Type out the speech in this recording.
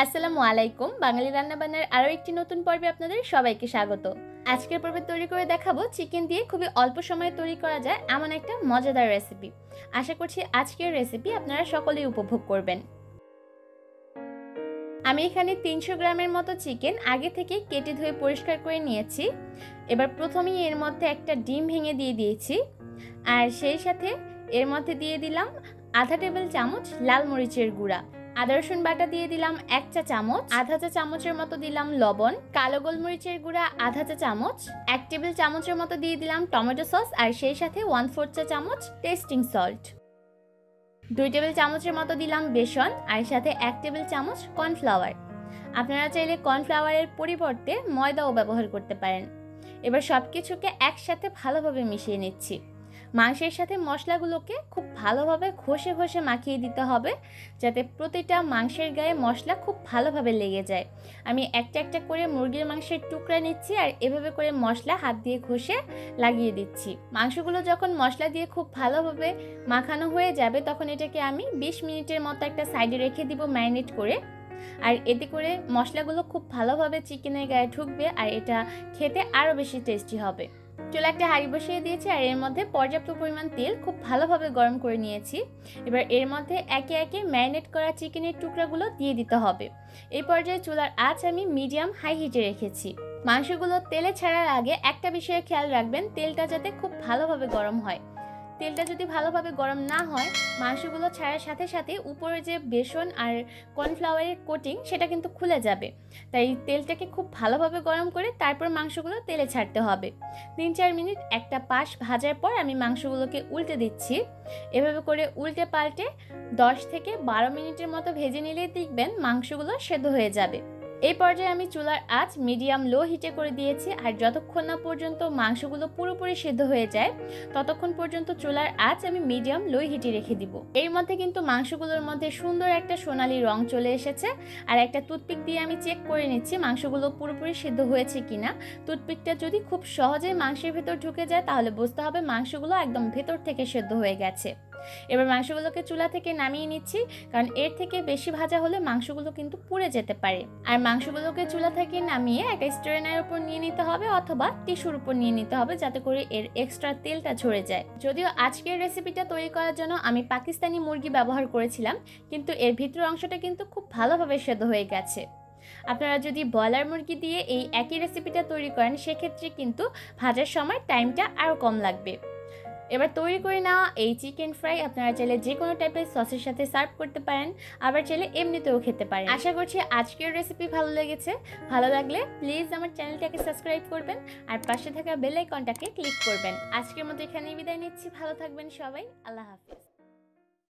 আসসালামু আলাইকুম। বাঙালি রান্নাবান্নার আরও একটি নতুন পর্বে আপনাদের সবাইকে স্বাগত। আজকের পর্বে তৈরি করে দেখাবো চিকেন দিয়ে খুবই অল্প সময়ে তৈরি করা যায় এমন একটা মজাদার রেসিপি। আশা করছি আজকের রেসিপি আপনারা সকলেই উপভোগ করবেন। আমি এখানে 300 গ্রামের মতো চিকেন আগে থেকে কেটে ধুয়ে পরিষ্কার করে নিয়েছি। এবার প্রথমেই এর মধ্যে একটা ডিম ভেঙে দিয়ে দিয়েছি, আর সেই সাথে এর মধ্যে দিয়ে দিলাম আধা টেবিল চামচ লাল মরিচের গুঁড়া, আদা রসুন বাটা দিয়ে দিলাম 1 চা চামচ, আধা চা চামচের মতো দিলাম লবণ, কালো গোলমরিচের গুঁড়া আধা চা চামচ, 1 টেবিল চামচের মতো দিয়ে দিলাম টমেটো সস, আর সেই সাথে 1/4 চা চামচ টেস্টিং সল্ট, 2 টেবিল চামচের মতো দিলাম বেসন, আর সাথে 1 টেবিল চামচ কর্নফ্লাওয়ার। আপনারা চাইলে কর্নফ্লাওয়ারের পরিবর্তে ময়দাও ব্যবহার করতে পারেন। এবার সব কিছুকে একসাথে ভালোভাবে মিশিয়ে নিচ্ছি। মাংসের সাথে মশলাগুলোকে খুব ভালোভাবে ঘষে ঘষে মাখিয়ে দিতে হবে, যাতে প্রতিটা মাংসের গায়ে মশলা খুব ভালোভাবে লেগে যায়। আমি একটা একটা করে মুরগির মাংসের টুকরা নিচ্ছি, আর এভাবে করে মশলা হাত দিয়ে ঘষে লাগিয়ে দিচ্ছি। মাংসগুলো যখন মশলা দিয়ে খুব ভালোভাবে মাখানো হয়ে যাবে, তখন এটাকে আমি 20 মিনিটের মতো একটা সাইডে রেখে দিব ম্যারিনেট করে। আর এতে করে মশলাগুলো খুব ভালোভাবে চিকেনের গায়ে ঢুকবে, আর এটা খেতে আরও বেশি টেস্টি হবে। চুলা একটা হাঁড়ি বসিয়ে দিয়েছি, আর এর মধ্যে পর্যাপ্ত পরিমাণ তেল খুব ভালোভাবে গরম করে নিয়েছি। এবার এর মধ্যে একে একে ম্যারিনেট করা চিকেনের টুকরাগুলো দিয়ে দিতে হবে। এই পর্যায়ে চুলার আঁচ আমি মিডিয়াম হাই হিটে রেখেছি। মাংসগুলো তেলে ছাড়ার আগে একটা বিষয়ে খেয়াল রাখবেন, তেলটা যাতে খুব ভালোভাবে গরম হয়। তেলটা যদি ভালোভাবে গরম না হয়, মাংসগুলো ছাড়ার সাথে সাথে উপরে যে বেসন আর কর্নফ্লাওয়ারের কোটিং সেটা কিন্তু খুলে যাবে। তাই তেলটাকে খুব ভালোভাবে গরম করে তারপর মাংসগুলো তেলে ছাড়তে হবে। 3-4 মিনিট একটা পাশ ভাজার পর আমি মাংসগুলোকে উল্টে দিচ্ছি। এভাবে করে উল্টে পাল্টে 10 থেকে 12 মিনিটের মতো ভেজে নিলেই দেখবেন মাংসগুলো সেদ্ধ হয়ে যাবে। এই পর্যায়ে আমি চুলার আঁচ মিডিয়াম লো হিটে করে দিয়েছি, আর যতক্ষণ না পর্যন্ত মাংসগুলো পুরোপুরি সিদ্ধ হয়ে যায় ততক্ষণ পর্যন্ত চুলার আঁচ আমি মিডিয়াম লো হিটে রেখে দিব। এর মধ্যে কিন্তু মাংসগুলোর মধ্যে সুন্দর একটা সোনালী রং চলে এসেছে, আর একটা টুথপিক দিয়ে আমি চেক করে নিচ্ছি মাংসগুলো পুরোপুরি সিদ্ধ হয়েছে কিনা। টুথপিকটা যদি খুব সহজেই মাংসের ভেতর ঢুকে যায় তাহলে বুঝতে হবে মাংসগুলো একদম ভেতর থেকে সিদ্ধ হয়ে গেছে। এবার মাংসগুলোকে চুলা থেকে নামিয়ে নিচ্ছি, কারণ এর থেকে বেশি ভাজা হলে মাংসগুলো কিন্তু পুড়ে যেতে পারে। আর মাংসগুলোকে চুলা থেকে নামিয়ে একটা স্ট্রেনারের উপর নিয়ে নিতে হবে, অথবা টিস্যুর উপর নিয়ে নিতে হবে, যাতে করে এর এক্সট্রা তেলটা ঝরে যায়। যদিও আজকের রেসিপিটা তৈরি করার জন্য আমি পাকিস্তানি মুরগি ব্যবহার করেছিলাম, কিন্তু এর ভিতরের অংশটা কিন্তু খুব ভালোভাবে সেদ্ধ হয়ে গেছে। আপনারা যদি ব্রয়লার মুরগি দিয়ে এই একই রেসিপিটা তৈরি করেন, সেক্ষেত্রে কিন্তু ভাজার সময় টাইমটা আরও কম লাগবে। এবার তৈরি করে নেওয়া এই চিকেন ফ্রাই আপনারা চাইলে যে কোনো টাইপের সসের সাথে সার্ভ করতে পারেন, আবার চাইলে এমনিতেও খেতে পারেন। আশা করছি আজকের রেসিপি ভালো লেগেছে। ভালো লাগলে প্লিজ আমার চ্যানেলটাকে সাবস্ক্রাইব করবেন, আর পাশে থাকা বেল আইকনটাকে ক্লিক করবেন। আজকের মতো এখানেই বিদায় নিচ্ছি। ভালো থাকবেন সবাই। আল্লাহ হাফিজ।